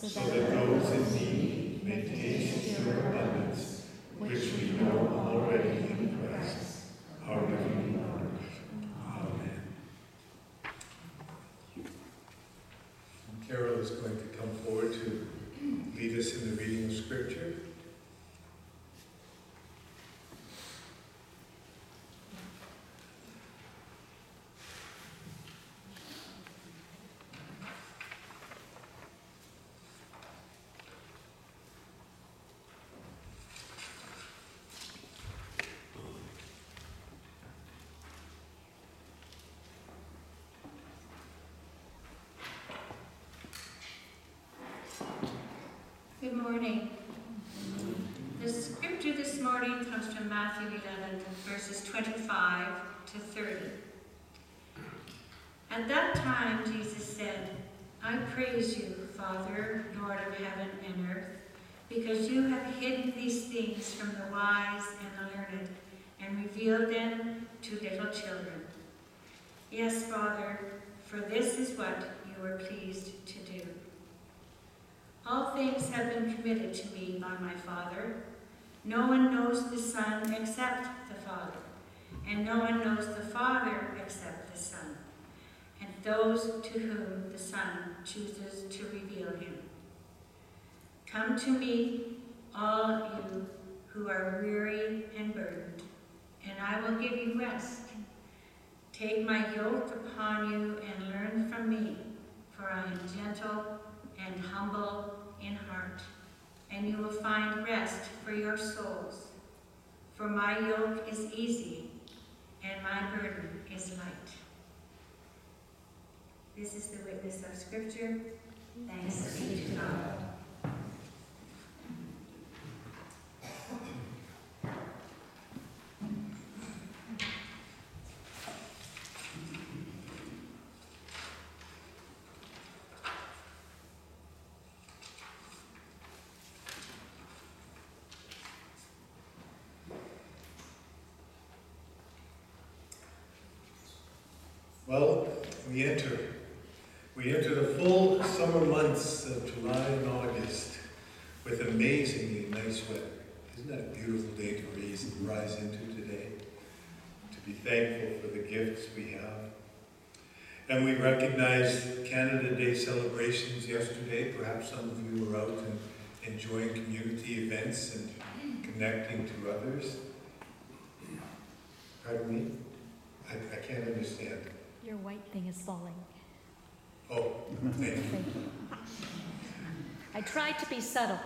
so that those in need may taste your abundance, which we know already in Christ, our living Lord. Amen. Carol is going to come forward to lead us in the reading of Scripture. Good morning. The scripture this morning comes from Matthew 11, verses 25 to 30. At that time, Jesus said, I praise you, Father, Lord of heaven and earth, because you have hidden these things from the wise and the learned and revealed them to little children. Yes, Father, for this is what you were pleased to do. All things have been committed to me by my Father. No one knows the Son except the Father, and no one knows the Father except the Son, and those to whom the Son chooses to reveal him. Come to me, all you who are weary and burdened, and I will give you rest. Take my yoke upon you and learn from me, for I am gentle and humble in heart, and you will find rest for your souls. For my yoke is easy, and my burden is light. This is the witness of Scripture. Thanks be to God. Well, we enter the full summer months of July and August with amazingly nice weather. Isn't that a beautiful day to rise into today? To be thankful for the gifts we have. And we recognized Canada Day celebrations yesterday. Perhaps some of you were out and enjoying community events and connecting to others. Pardon me? I can't understand. Your white thing is falling. Oh, thank you. Thank you. I tried to be subtle.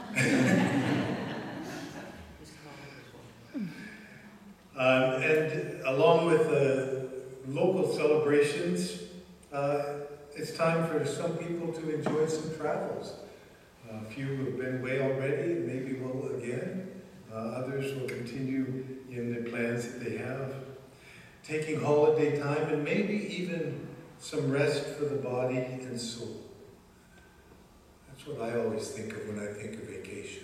And along with local celebrations, it's time for some people to enjoy some travels. A few have been away already, and maybe will again. Others will continue in the plans that they have. Taking holiday time and maybe even some rest for the body and soul. That's what I always think of when I think of vacation.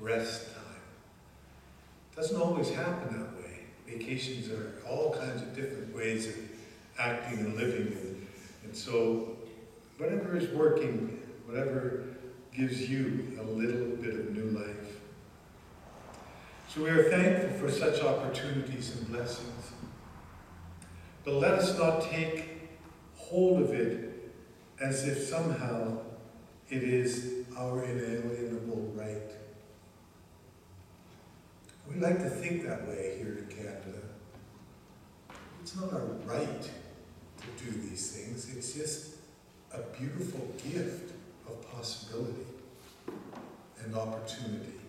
Rest time. Doesn't always happen that way. Vacations are all kinds of different ways of acting and living. And so whatever is working, whatever gives you a little bit of new life. So we are thankful for such opportunities and blessings. But let us not take hold of it as if somehow it is our inalienable right. We like to think that way here in Canada. It's not our right to do these things. It's just a beautiful gift of possibility and opportunity.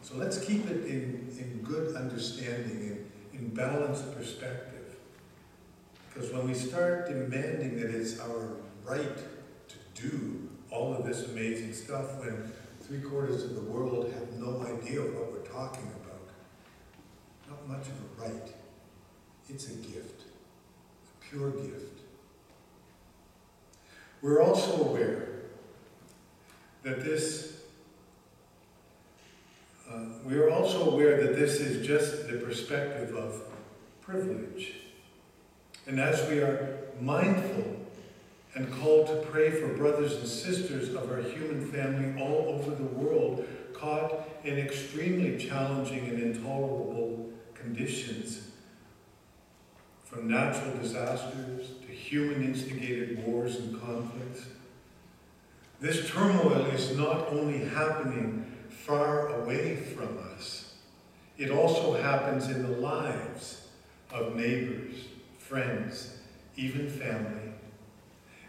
So let's keep it in good understanding, in balanced perspective. Because when we start demanding that it's our right to do all of this amazing stuff, when 3/4 of the world have no idea what we're talking about, not much of a right. It's a gift, a pure gift. We're also aware that this is just the perspective of privilege. And as we are mindful and called to pray for brothers and sisters of our human family all over the world, caught in extremely challenging and intolerable conditions, from natural disasters to human-instigated wars and conflicts. This turmoil is not only happening far away from us, it also happens in the lives of neighbors, friends, even family.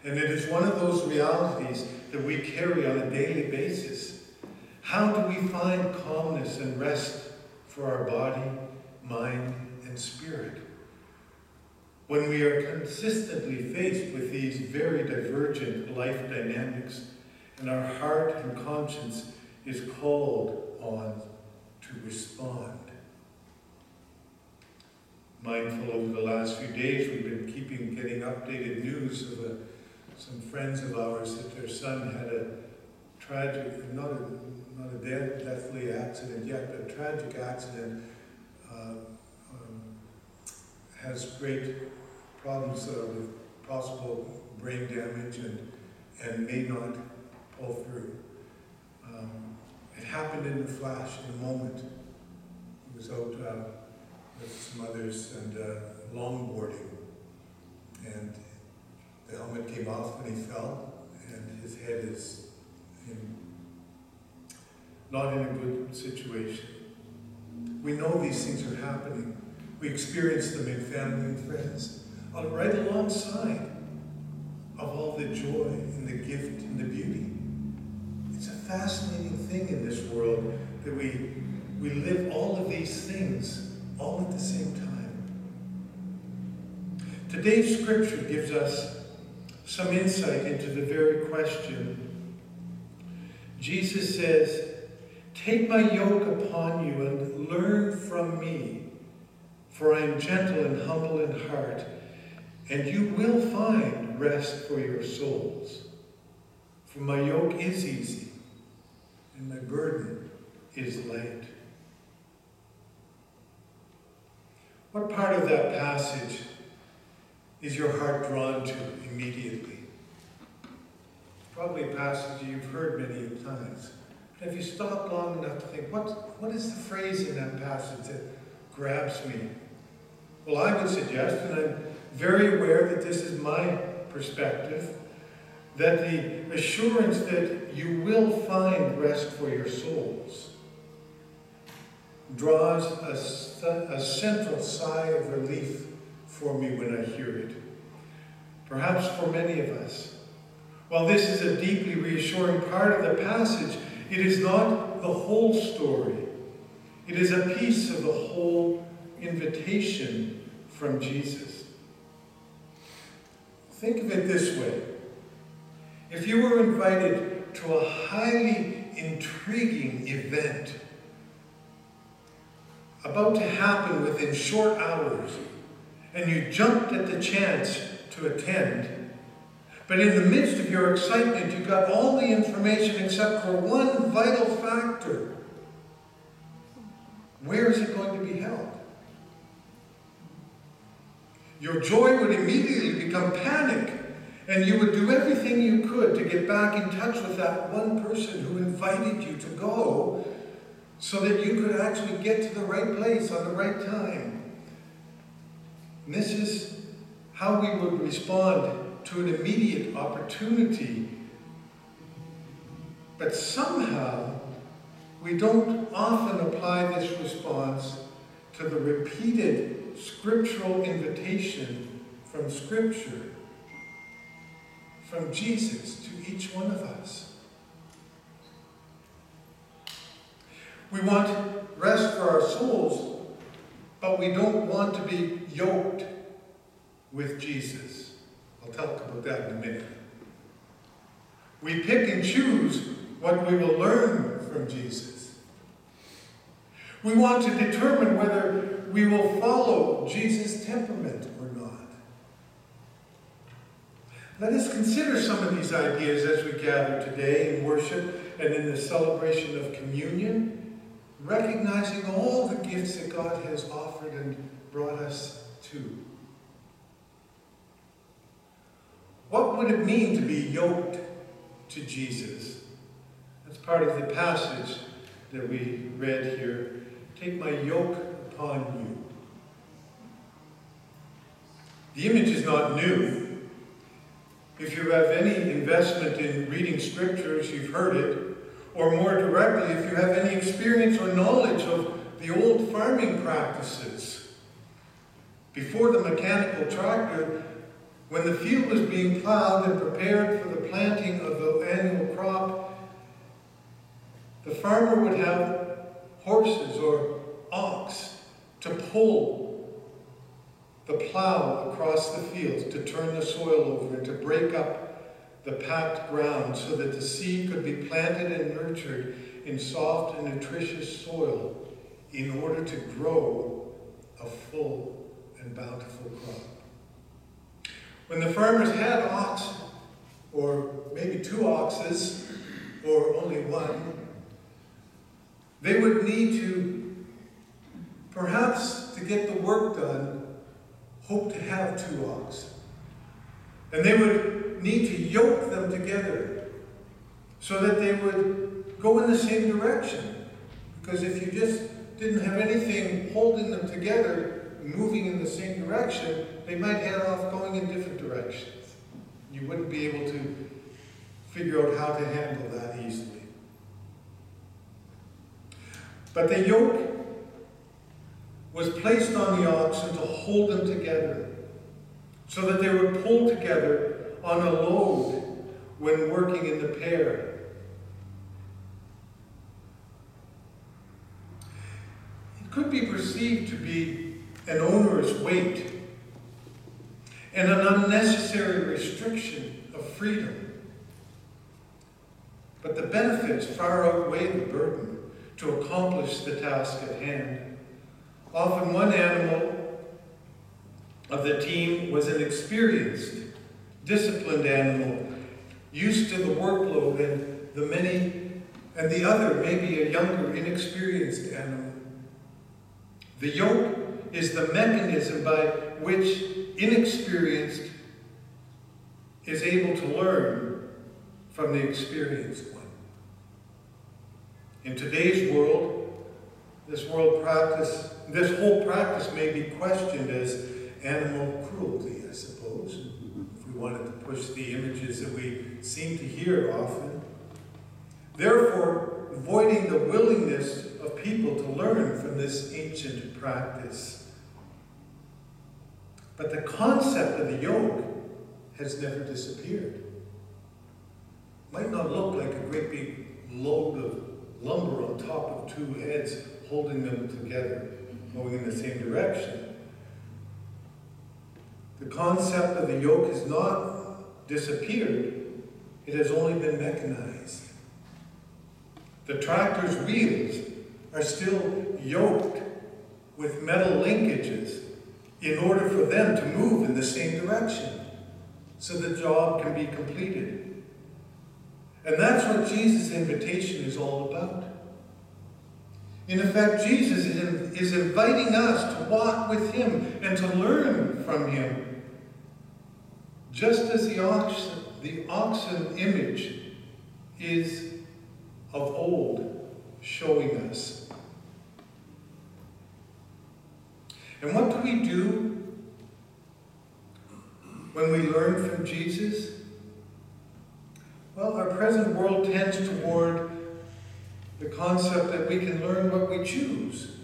And it is one of those realities that we carry on a daily basis. How do we find calmness and rest for our body, mind, and spirit when we are consistently faced with these very divergent life dynamics and our heart and conscience is called on to respond? Mindful over the last few days, we've been getting updated news of some friends of ours that their son had a tragic, not a deathly accident yet, but a tragic accident, has great problems with possible brain damage and may not pull through. It happened in a flash, in a moment. He was out with some others and longboarding, and the helmet came off when he fell, and his head is not in a good situation. We know these things are happening. We experience them in family and friends, right alongside of all the joy and the gift and the beauty. It's a fascinating thing in this world that we live all of these things all at the same time. Today's scripture gives us some insight into the very question. Jesus says, "Take my yoke upon you and learn from me, for I am gentle and humble in heart, and you will find rest for your souls. For my yoke is easy, and my burden is light." What part of that passage is your heart drawn to immediately? Probably a passage you've heard many times. But have you stopped long enough to think, what is the phrase in that passage that grabs me? Well, I would suggest, and I'm very aware that this is my perspective, that the assurance that you will find rest for your souls draws a central sigh of relief for me when I hear it. Perhaps for many of us. While this is a deeply reassuring part of the passage, it is not the whole story. It is a piece of the whole invitation from Jesus. Think of it this way. If you were invited to a highly intriguing event about to happen within short hours, and you jumped at the chance to attend, but in the midst of your excitement, you got all the information except for one vital factor. Where is it going to be held? Your joy would immediately become panic, and you would do everything you could to get back in touch with that one person who invited you to go so that you could actually get to the right place on the right time. And this is how we would respond to an immediate opportunity. But somehow, we don't often apply this response to the repeated scriptural invitation from Scripture, from Jesus to each one of us. We want rest for our souls, but we don't want to be yoked with Jesus. I'll talk about that in a minute. We pick and choose what we will learn from Jesus. We want to determine whether we will follow Jesus' temperament or not. Let us consider some of these ideas as we gather today in worship and in the celebration of communion, recognizing all the gifts that God has offered and brought us to. What What would it mean to be yoked to Jesus? That's part of the passage that we read here. Take my yoke upon you. The image is not new. If you have any investment in reading scriptures, you've heard it. Or more directly, if you have any experience or knowledge of the old farming practices. Before the mechanical tractor, when the field was being plowed and prepared for the planting of the annual crop, the farmer would have horses or ox to pull the plow across the fields, to turn the soil over and to break up the packed ground so that the seed could be planted and nurtured in soft and nutritious soil in order to grow a full and bountiful crop. When the farmers had oxen, or maybe 2 oxes, or only one, they would need to, perhaps to get the work done, hope to have 2 oxen. And they would need to yoke them together so that they would go in the same direction. Because if you just didn't have anything holding them together, moving in the same direction, they might head off going in different directions. You wouldn't be able to figure out how to handle that easily. But the yoke was placed on the oxen to hold them together, so that they would pull together on a load when working in the pair. It could be perceived to be an onerous weight and an unnecessary restriction of freedom. But the benefits far outweigh the burden to accomplish the task at hand. Often one animal of the team was an experienced, disciplined animal, used to the workload and the other maybe a younger, inexperienced animal. The yoke is the mechanism by which inexperienced is able to learn from the experienced one. In today's world, this whole practice may be questioned as animal cruelty, I suppose, if we wanted to push the images that we seem to hear often. Therefore, avoiding the willingness of people to learn from this ancient practice. But the concept of the yoke has never disappeared. Might not look like a great big load of lumber on top of 2 heads holding them together, going in the same direction. The concept of the yoke has not disappeared. It has only been mechanized. The tractor's wheels are still yoked with metal linkages in order for them to move in the same direction so the job can be completed. And that's what Jesus' invitation is all about. In effect, Jesus is inviting us to walk with him and to learn from him. Just as the oxen image is of old showing us. And what do we do when we learn from Jesus? Well, our present world tends toward the concept that we can learn what we choose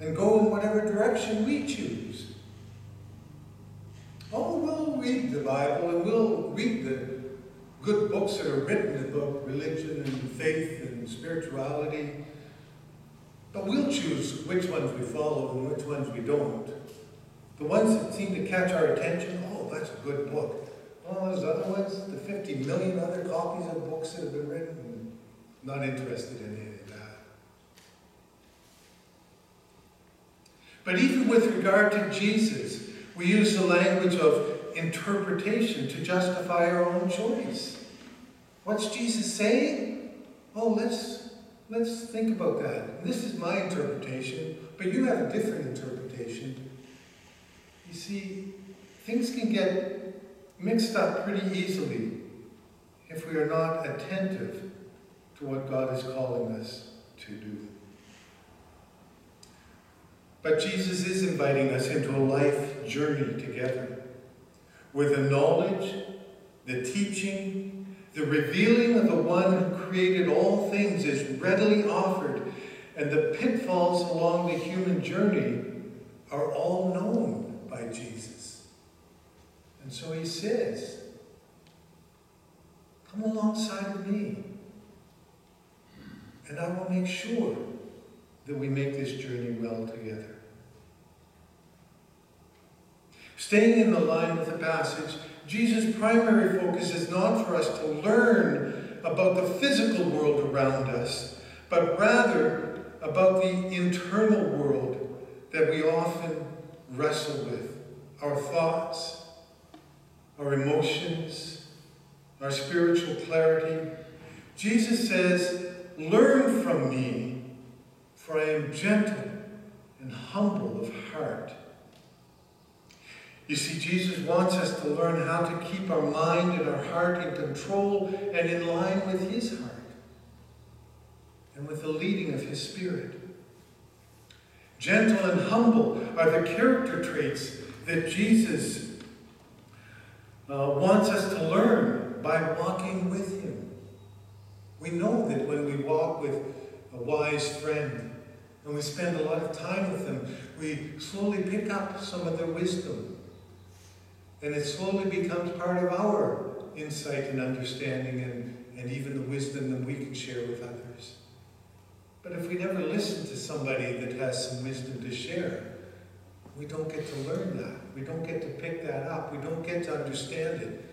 and go in whatever direction we choose. Oh, we'll read the Bible and we'll read the good books that are written about religion and faith and spirituality, but we'll choose which ones we follow and which ones we don't. The ones that seem to catch our attention, oh, that's a good book. Oh, those other ones, the 50 million other copies of books that have been written, not interested in any of that. But even with regard to Jesus, we use the language of interpretation to justify our own choice. What's Jesus saying? Oh, let's think about that. This is my interpretation, but you have a different interpretation. You see, things can get mixed up pretty easily if we are not attentive to what God is calling us to do. But Jesus is inviting us into a life journey together, where the knowledge, the teaching, the revealing of the one who created all things is readily offered, and the pitfalls along the human journey are all known by Jesus. And so he says, come alongside of me, and I will make sure that we make this journey well together. Staying in the line with the passage, Jesus' primary focus is not for us to learn about the physical world around us, but rather about the internal world that we often wrestle with. Our thoughts, our emotions, our spiritual clarity. Jesus says, learn from me, for I am gentle and humble of heart. You see, Jesus wants us to learn how to keep our mind and our heart in control and in line with his heart and with the leading of his Spirit. Gentle and humble are the character traits that Jesus wants us to learn by walking with him. We know that when we walk with a wise friend and we spend a lot of time with them, we slowly pick up some of their wisdom. And it slowly becomes part of our insight and understanding and even the wisdom that we can share with others. But if we never listen to somebody that has some wisdom to share, we don't get to learn that. We don't get to pick that up. We don't get to understand it.